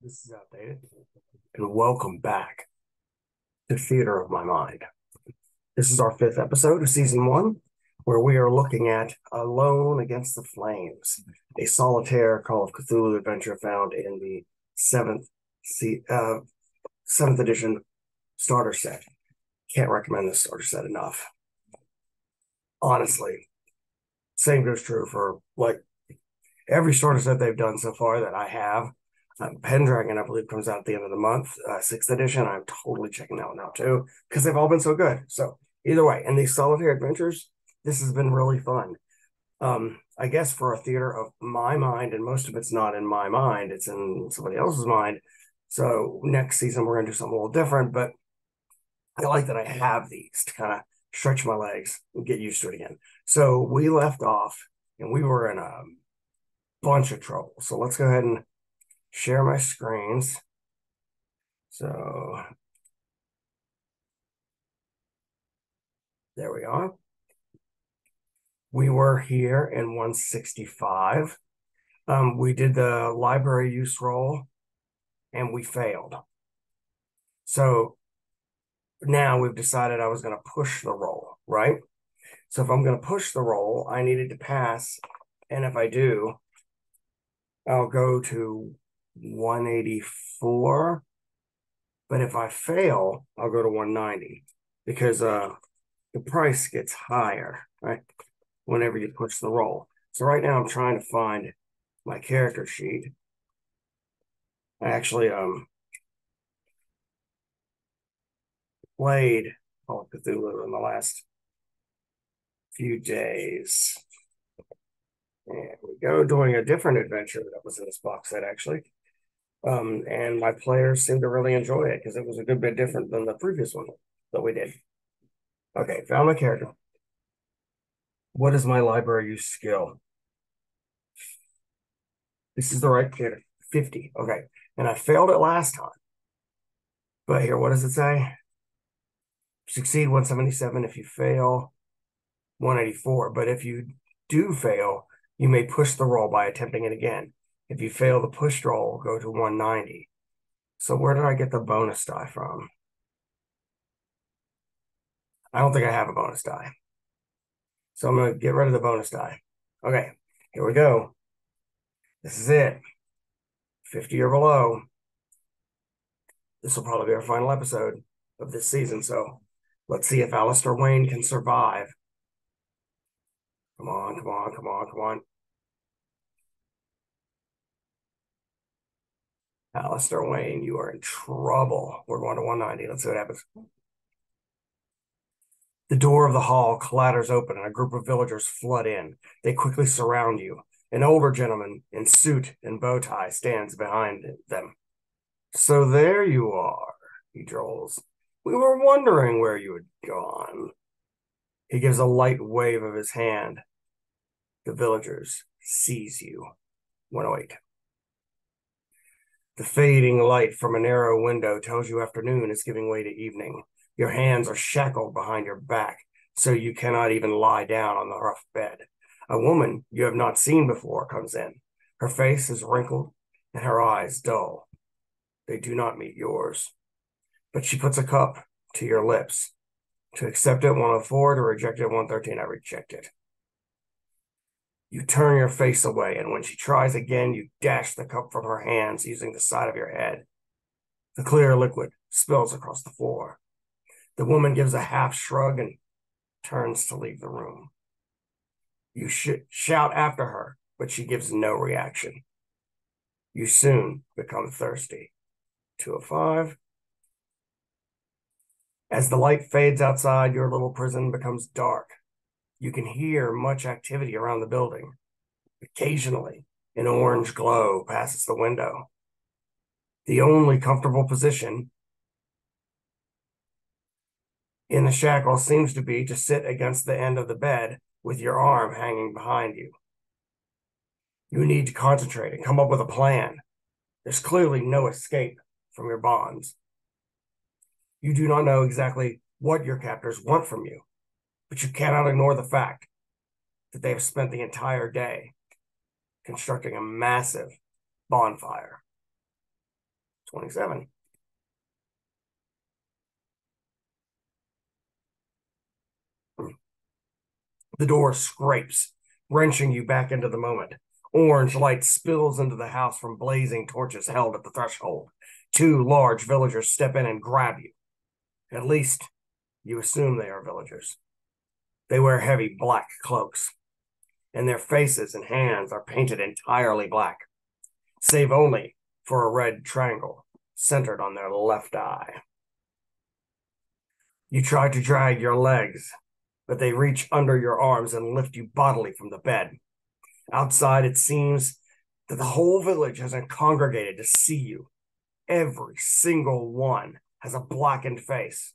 This is outdated. And welcome back to Theater of My Mind. This is our fifth episode of season one, where we are looking at Alone Against the Flames, a solitaire Call of Cthulhu adventure found in the seventh edition starter set. Can't recommend this starter set enough. Honestly, same goes true for like every starter set they've done so far that I have. Pendragon, I believe, comes out at the end of the month, sixth edition. I'm totally checking that one out too because they've all been so good. So either way, in these solitaire adventures, this has been really fun. I guess for a theater of my mind, and most of it's not in my mind, it's in somebody else's mind. So next season we're gonna do something a little different, but I like that I have these to kind of stretch my legs and get used to it again. So we left off and we were in a bunch of trouble. So let's go ahead and share my screens. So there we are. We were here in 165. We did the library use roll and we failed. So now we've decided I was going to push the roll, right? So if I'm going to push the roll, I needed to pass. And if I do, I'll go to 184. But if I fail, I'll go to 190 because the price gets higher, right? Whenever you push the roll. So right now I'm trying to find my character sheet. I actually played Call of Cthulhu in the last few days. And we go doing a different adventure that was in this box set actually. And my players seemed to really enjoy it because it was a good bit different than the previous one that we did. Okay, found my character. What is my library use skill? This is the right character. 50. Okay. And I failed it last time. But here, what does it say? Succeed 177. If you fail, 184. But if you do fail, you may push the roll by attempting it again. If you fail the push roll, go to 190. So where did I get the bonus die from? I don't think I have a bonus die. So I'm going to get rid of the bonus die. Okay, here we go. This is it. 50 or below. This will probably be our final episode of this season. So let's see if Alastair Wayne can survive. Come on, come on, come on, come on. Alastair Wayne, you are in trouble. We're going to 190. Let's see what happens. The door of the hall clatters open and a group of villagers flood in. They quickly surround you. An older gentleman in suit and bow tie stands behind them. So there you are, he drawls. We were wondering where you had gone. He gives a light wave of his hand. The villagers seize you. 108. The fading light from a narrow window tells you afternoon is giving way to evening. Your hands are shackled behind your back, so you cannot even lie down on the rough bed. A woman you have not seen before comes in. Her face is wrinkled and her eyes dull. They do not meet yours. But she puts a cup to your lips. To accept it, 104. To reject it, 113. I reject it. You turn your face away, and when she tries again, you dash the cup from her hands using the side of your head. The clear liquid spills across the floor. The woman gives a half shrug and turns to leave the room. You shout after her, but she gives no reaction. You soon become thirsty. 205. As the light fades outside, your little prison becomes dark. You can hear much activity around the building. Occasionally, an orange glow passes the window. The only comfortable position in the shackle seems to be to sit against the end of the bed with your arm hanging behind you. You need to concentrate and come up with a plan. There's clearly no escape from your bonds. You do not know exactly what your captors want from you, but you cannot ignore the fact that they have spent the entire day constructing a massive bonfire. 27. The door scrapes, wrenching you back into the moment. Orange light spills into the house from blazing torches held at the threshold. Two large villagers step in and grab you. At least, you assume they are villagers. They wear heavy black cloaks, and their faces and hands are painted entirely black, save only for a red triangle centered on their left eye. You try to drag your legs, but they reach under your arms and lift you bodily from the bed. Outside, it seems that the whole village has congregated to see you. Every single one has a blackened face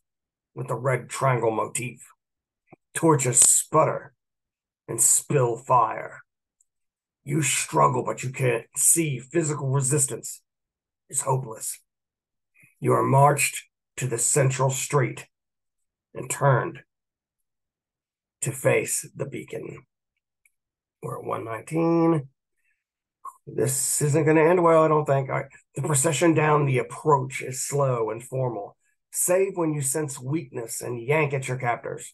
with the red triangle motif. Torches sputter and spill fire. You struggle, but you can't see physical resistance is hopeless. You are marched to the central street and turned to face the beacon. We're at 119. This isn't going to end well, I don't think. All right. The procession down the approach is slow and formal, save when you sense weakness and yank at your captors.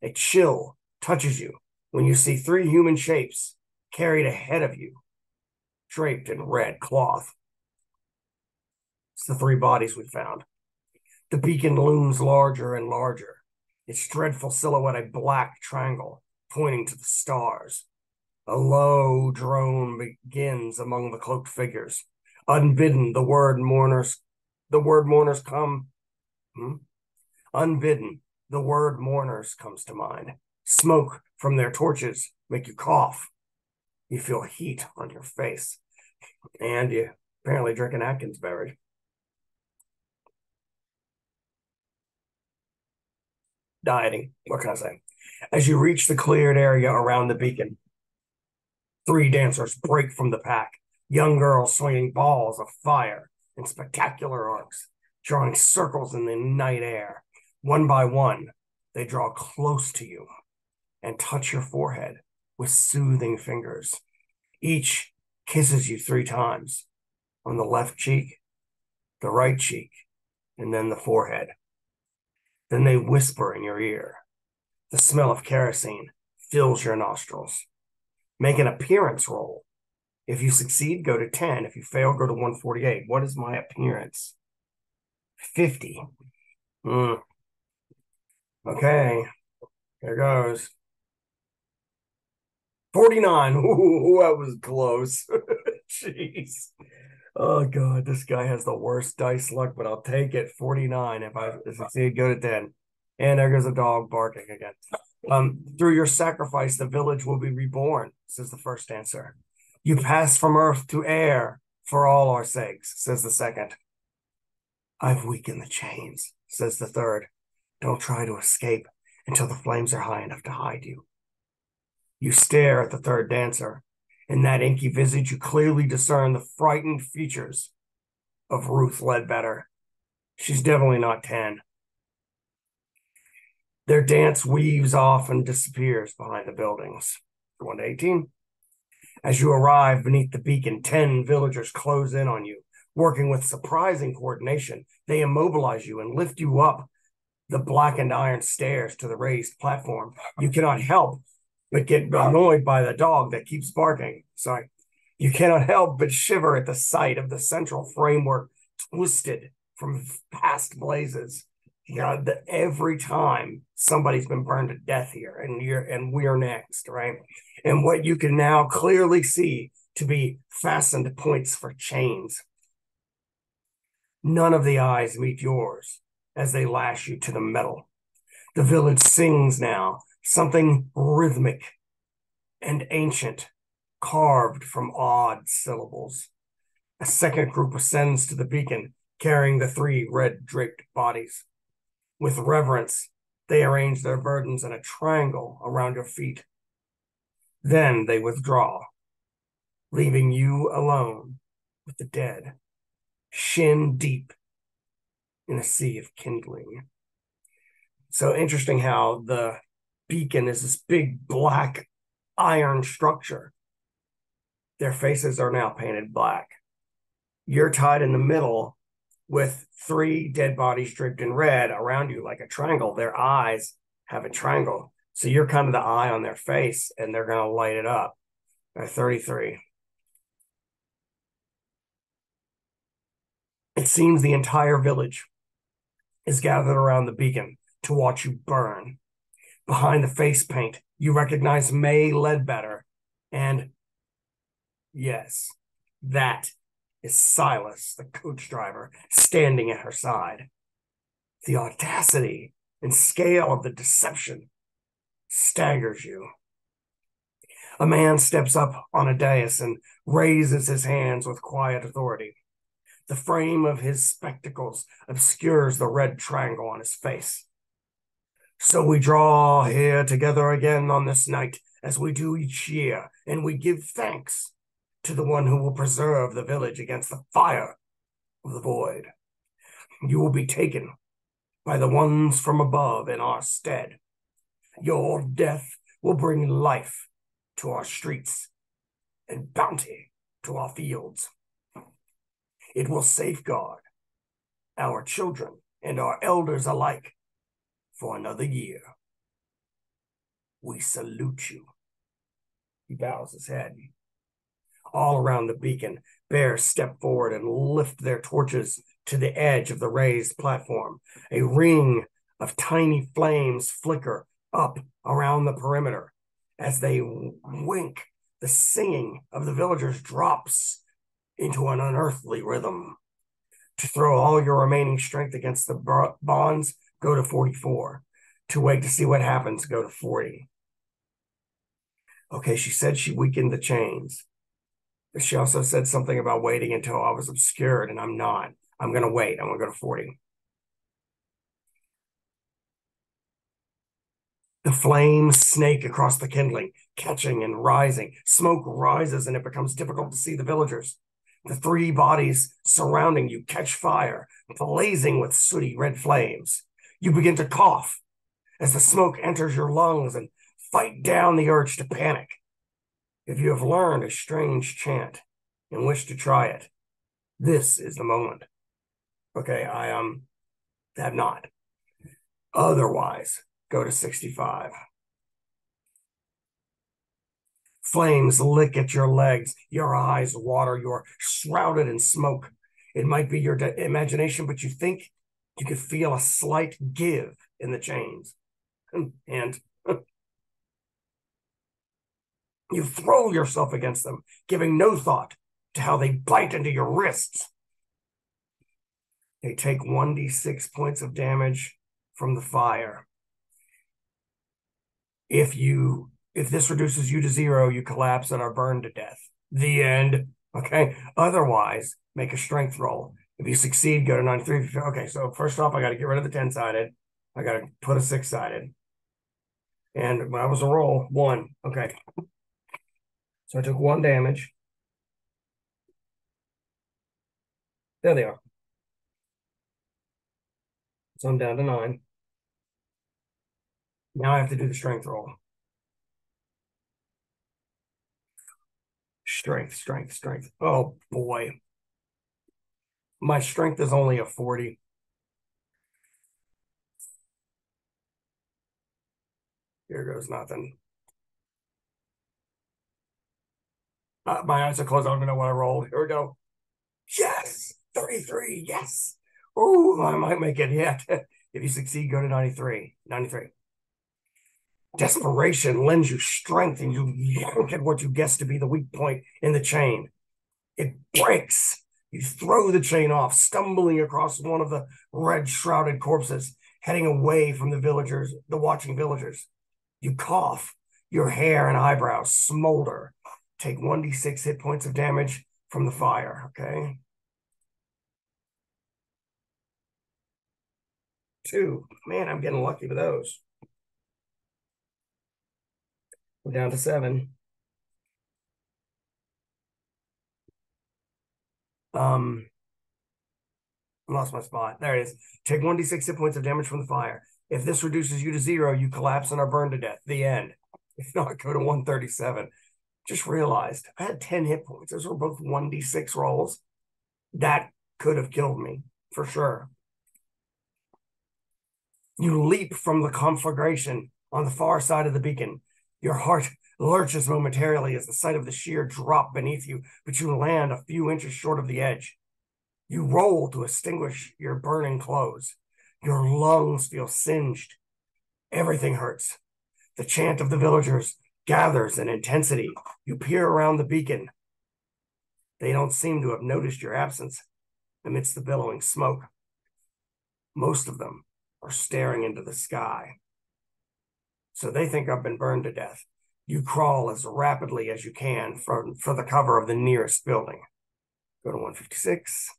A chill touches you when you see three human shapes carried ahead of you, draped in red cloth. It's the three bodies we found. The beacon looms larger and larger, its dreadful silhouette a black triangle pointing to the stars. A low drone begins among the cloaked figures. Unbidden, the word mourners come. Unbidden, the word mourners comes to mind. Smoke from their torches make you cough. You feel heat on your face. And you apparently drink an Atkins beverage. Dieting, what can I say? As you reach the cleared area around the beacon, three dancers break from the pack, young girls swinging balls of fire in spectacular arcs, drawing circles in the night air. One by one, they draw close to you and touch your forehead with soothing fingers. Each kisses you 3 times on the left cheek, the right cheek, and then the forehead. Then they whisper in your ear. The smell of kerosene fills your nostrils. Make an appearance roll. If you succeed, go to 10. If you fail, go to 148. What is my appearance? 50. Okay, here goes. 49. Ooh, that was close. Jeez. Oh, God, this guy has the worst dice luck, but I'll take it. 49. If I succeed, go to 10. And there goes a dog barking again. Through your sacrifice, the village will be reborn, says the first dancer. You pass from earth to air for all our sakes, says the second. I've weakened the chains, says the third. Don't try to escape until the flames are high enough to hide you. You stare at the third dancer. In that inky visage, you clearly discern the frightened features of Ruth Ledbetter. She's definitely not 10. Their dance weaves off and disappears behind the buildings. 1 to 18. As you arrive beneath the beacon, 10 villagers close in on you. Working with surprising coordination, they immobilize you and lift you up the blackened iron stairs to the raised platform. You cannot help but get annoyed by the dog that keeps barking. Sorry. You cannot help but shiver at the sight of the central framework twisted from past blazes. You know, every time somebody's been burned to death here, and we're next, right? And what you can now clearly see to be fastened points for chains. None of the eyes meet yours as they lash you to the metal. The village sings now, something rhythmic and ancient, carved from odd syllables. A second group ascends to the beacon, carrying the 3 red-draped bodies. With reverence, they arrange their burdens in a triangle around your feet. Then they withdraw, leaving you alone with the dead, shin deep in a sea of kindling. So interesting how the beacon is this big black iron structure. Their faces are now painted black. You're tied in the middle, with 3 dead bodies draped in red around you like a triangle. Their eyes have a triangle. So you're kind of the eye on their face, and they're going to light it up. 33. It seems the entire village is gathered around the beacon to watch you burn. Behind the face paint, you recognize May Ledbetter. And yes, that is Silas, the coach driver, standing at her side. The audacity and scale of the deception staggers you. A man steps up on a dais and raises his hands with quiet authority. The frame of his spectacles obscures the red triangle on his face. So we draw here together again on this night, as we do each year, and we give thanks to the one who will preserve the village against the fire of the void. You will be taken by the ones from above in our stead. Your death will bring life to our streets and bounty to our fields. It will safeguard our children and our elders alike for another year. We salute you. He bows his head. All around the beacon, bears step forward and lift their torches to the edge of the raised platform. A ring of tiny flames flicker up around the perimeter. As they wink, the singing of the villagers drops into an unearthly rhythm. To throw all your remaining strength against the bonds, go to 44. To wait to see what happens, go to 40. Okay, she said she weakened the chains. But she also said something about waiting until I was obscured, and I'm not. I'm going to wait. I'm going to go to 40. The flames snake across the kindling, catching and rising. Smoke rises, and it becomes difficult to see the villagers. The 3 bodies surrounding you catch fire, blazing with sooty red flames. You begin to cough as the smoke enters your lungs and fight down the urge to panic. If you have learned a strange chant and wish to try it, this is the moment. Okay, I have not. Otherwise, go to 65. Flames lick at your legs. Your eyes water. You're shrouded in smoke. It might be your imagination, but you think you could feel a slight give in the chains. And you throw yourself against them, giving no thought to how they bite into your wrists. They take 1d6 points of damage from the fire. If this reduces you to 0, you collapse and are burned to death. The end. Okay. Otherwise, make a strength roll. If you succeed, go to 93. Okay, so first off, I got to get rid of the 10-sided. I got to put a 6-sided. And when I was a roll, 1. Okay. So I took 1 damage. There they are. So I'm down to 9. Now I have to do the strength roll. Strength. Oh, boy. My strength is only a 40. Here goes nothing. My eyes are closed. I don't even know what I rolled. Here we go. Yes! 33. Yes! Ooh, I might make it yet. If you succeed, go to 93. 93. Desperation lends you strength, and you yank at what you guess to be the weak point in the chain. It breaks. You throw the chain off, stumbling across one of the red-shrouded corpses, heading away from the watching villagers. You cough. Your hair and eyebrows smolder. Take 1d6 hit points of damage from the fire, okay? 2. Man, I'm getting lucky with those. We're down to 7. I lost my spot. There it is. Take 1d6 hit points of damage from the fire. If this reduces you to 0, you collapse and are burned to death. The end. If not, go to 137. Just realized I had 10 hit points. Those were both 1d6 rolls. That could have killed me. for sure. You leap from the conflagration on the far side of the beacon. Your heart lurches momentarily as the sight of the sheer drop beneath you, but you land a few inches short of the edge. You roll to extinguish your burning clothes. Your lungs feel singed. Everything hurts. The chant of the villagers gathers in intensity. You peer around the beacon. They don't seem to have noticed your absence amidst the billowing smoke. Most of them are staring into the sky. So they think I've been burned to death. You crawl as rapidly as you can for the cover of the nearest building. Go to 156.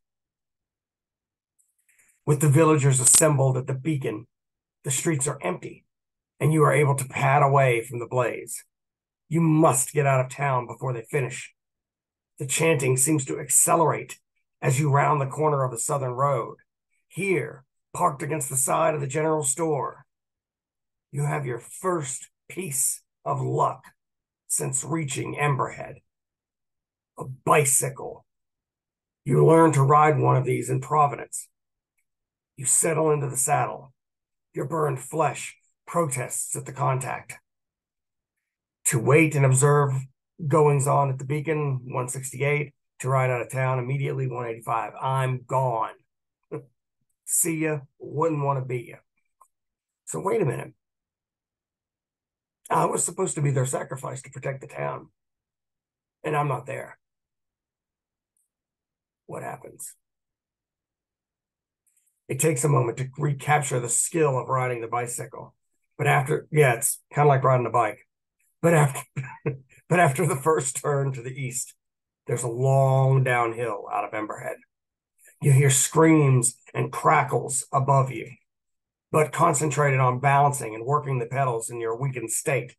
With the villagers assembled at the beacon, the streets are empty, and you are able to pad away from the blaze. You must get out of town before they finish. The chanting seems to accelerate as you round the corner of the southern road. Here, parked against the side of the general store, you have your first piece of luck since reaching Emberhead. A bicycle. You learn to ride one of these in Providence. You settle into the saddle. Your burned flesh protests at the contact. To wait and observe goings on at the beacon, 168. To ride out of town immediately, 185. I'm gone. See ya. Wouldn't want to be ya. So wait a minute. I was supposed to be their sacrifice to protect the town, and I'm not there. What happens? It takes a moment to recapture the skill of riding the bicycle. But after, it's kind of like riding a bike. But after the first turn to the east, there's a long downhill out of Emberhead. You hear screams and crackles above you, but concentrated on balancing and working the pedals in your weakened state.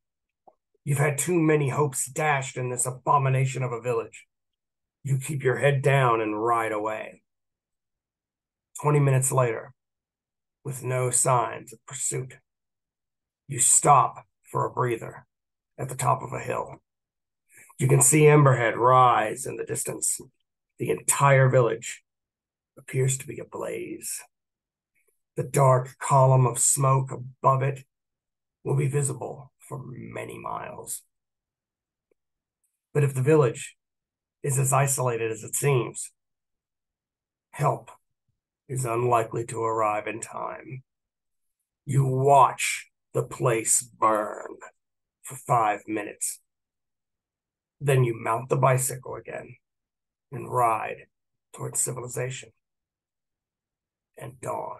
You've had too many hopes dashed in this abomination of a village. You keep your head down and ride away. 20 minutes later, with no signs of pursuit, you stop for a breather at the top of a hill. You can see Emberhead rise in the distance. The entire village appears to be ablaze. The dark column of smoke above it will be visible for many miles. But if the village is as isolated as it seems, help is unlikely to arrive in time. You watch the place burn for 5 minutes. Then you mount the bicycle again and ride towards civilization and dawn.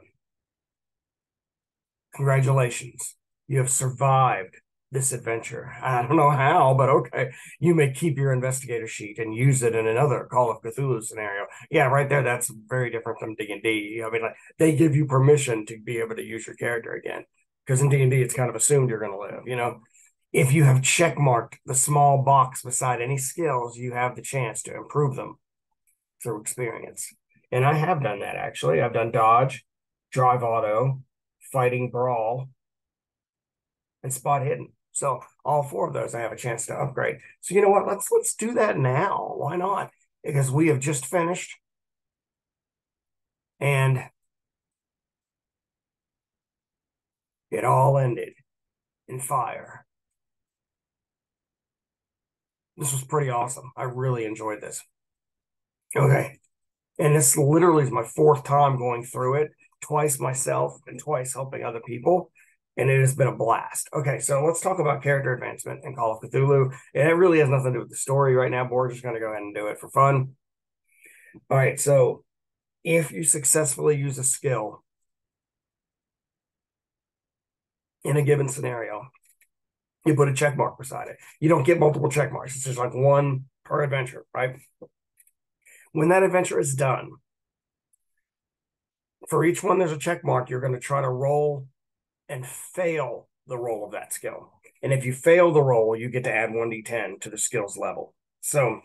Congratulations, you have survived this adventure. I don't know how, but okay. You may keep your investigator sheet and use it in another Call of Cthulhu scenario. Yeah, right there, that's very different from D&D. I mean, like, they give you permission to be able to use your character again. Because in D&D, it's kind of assumed you're going to live, you know? If you have checkmarked the small box beside any skills, you have the chance to improve them through experience. And I have done that, actually. I've done dodge, drive auto, fighting brawl, and spot hidden. So all 4 of those I have a chance to upgrade. So you know what? Let's do that now. Why not? Because we have just finished, and it all ended in fire. This was pretty awesome. I really enjoyed this. Okay. And this literally is my 4th time going through it, twice myself and twice helping other people. And it has been a blast. Okay, so let's talk about character advancement in Call of Cthulhu. And it really has nothing to do with the story right now, but we're just going to go ahead and do it for fun. All right, so if you successfully use a skill in a given scenario, you put a check mark beside it. You don't get multiple check marks. It's just like 1 per adventure, right? When that adventure is done, for each one there's a check mark, you're going to try to roll and fail the roll of that skill. And if you fail the roll, you get to add 1d10 to the skills level. So,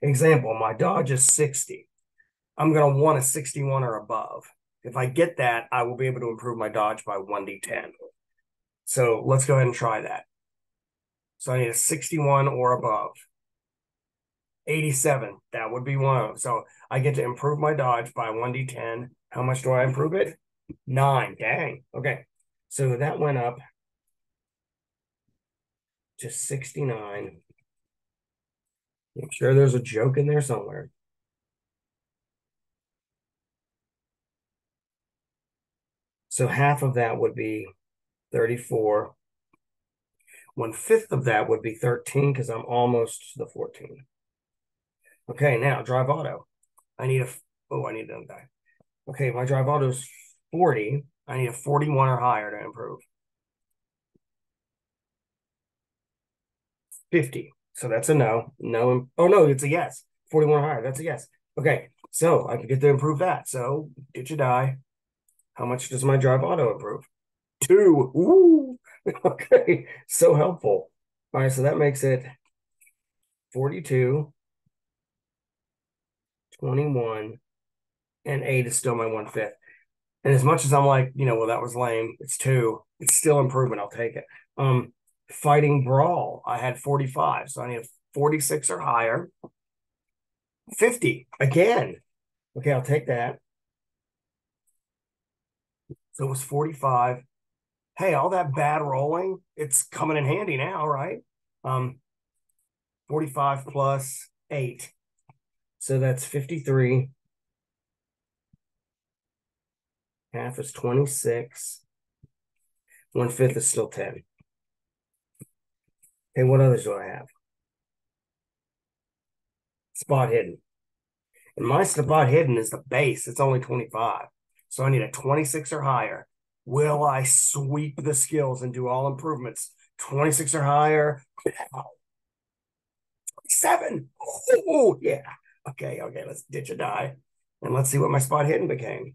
example, my dodge is 60. I'm going to want a 61 or above. If I get that, I will be able to improve my dodge by 1d10. So let's go ahead and try that. So I need a 61 or above. 87. That would be one of them. So I get to improve my dodge by 1d10. How much do I improve it? 9. Dang. Okay. So that went up to 69. I'm sure there's a joke in there somewhere. So half of that would be 34. 1/5 of that would be 13 because I'm almost to the 14. Okay, now drive auto. I need I need another die. Okay, my drive auto is 40. I need a 41 or higher to improve. 50. So that's a no. No. Oh, no, it's a yes. 41 or higher. That's a yes. Okay, so I can get to improve that. So ditch a die. How much does my drive auto improve? 2. Ooh. Okay, so helpful. All right, so that makes it 42, 21, and 8 is still my 1/5. And as much as I'm like, well, that was lame, it's 2. It's still improvement. I'll take it. Fighting brawl, I had 45, so I need a 46 or higher. 50 again. Okay, I'll take that. So it was 45. Hey, all that bad rolling, it's coming in handy now, right? 45 plus 8. So that's 53. Half is 26. 1/5 is still 10. Okay, what others do I have? Spot hidden. And my spot hidden is the base. It's only 25. So I need a 26 or higher. Will I sweep the skills and do all improvements? 26 or higher. 7. Oh, yeah. Okay, let's ditch a die. And let's see what my spot hidden became.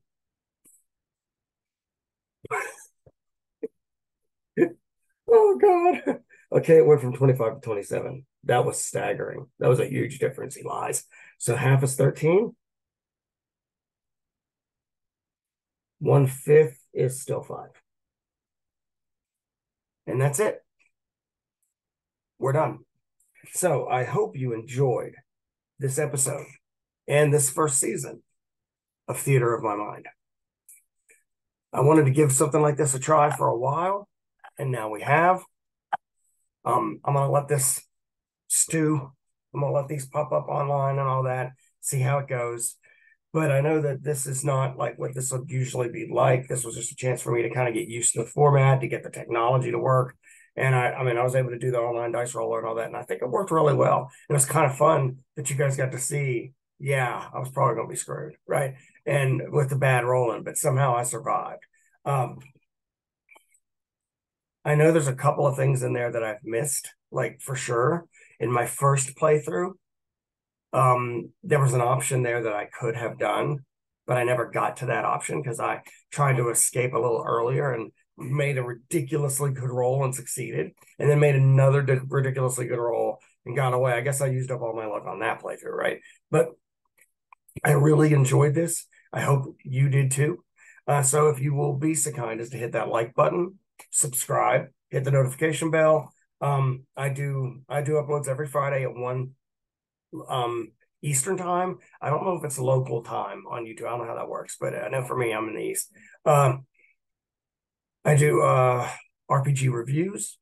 Oh, God. Okay, it went from 25 to 27. That was staggering. That was a huge difference. He lies. So half is 13. 1/5 is still 5. And that's it. We're done. So I hope you enjoyed this episode and this first season of Theater of My Mind. I wanted to give something like this a try for a while, and now we have. I'm going to let this stew. I'm going to let these pop up online and all that, see how it goes. But I know that this is not like what this would usually be like. This was just a chance for me to kind of get used to the format, to get the technology to work. And I mean, I was able to do the online dice roller and all that. And I think it worked really well. It was kind of fun that you guys got to see. Yeah, I was probably going to be screwed, right? And with the bad rolling, but somehow I survived. I know there's a couple of things in there that I've missed, like for sure. In my first playthrough, there was an option there that I could have done, but I never got to that option because I tried to escape a little earlier and made a ridiculously good roll and succeeded, and then made another ridiculously good roll and got away. I guess I used up all my luck on that playthrough, right? But I really enjoyed this. I hope you did too. So if you will be so kind as to hit that like button, subscribe, hit the notification bell. I do uploads every Friday at 1 Eastern time. I don't know if it's local time on YouTube. I don't know how that works, but I know for me, I'm in the East. I do RPG reviews,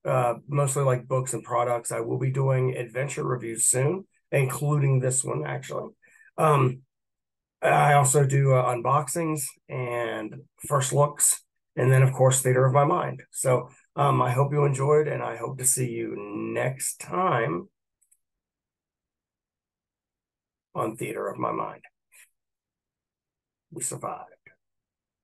mostly like books and products. I will be doing adventure reviews soon, including this one actually. I also do unboxings and first looks, and then of course Theater of My Mind. So I hope you enjoyed, and I hope to see you next time on Theater of My Mind. We survived.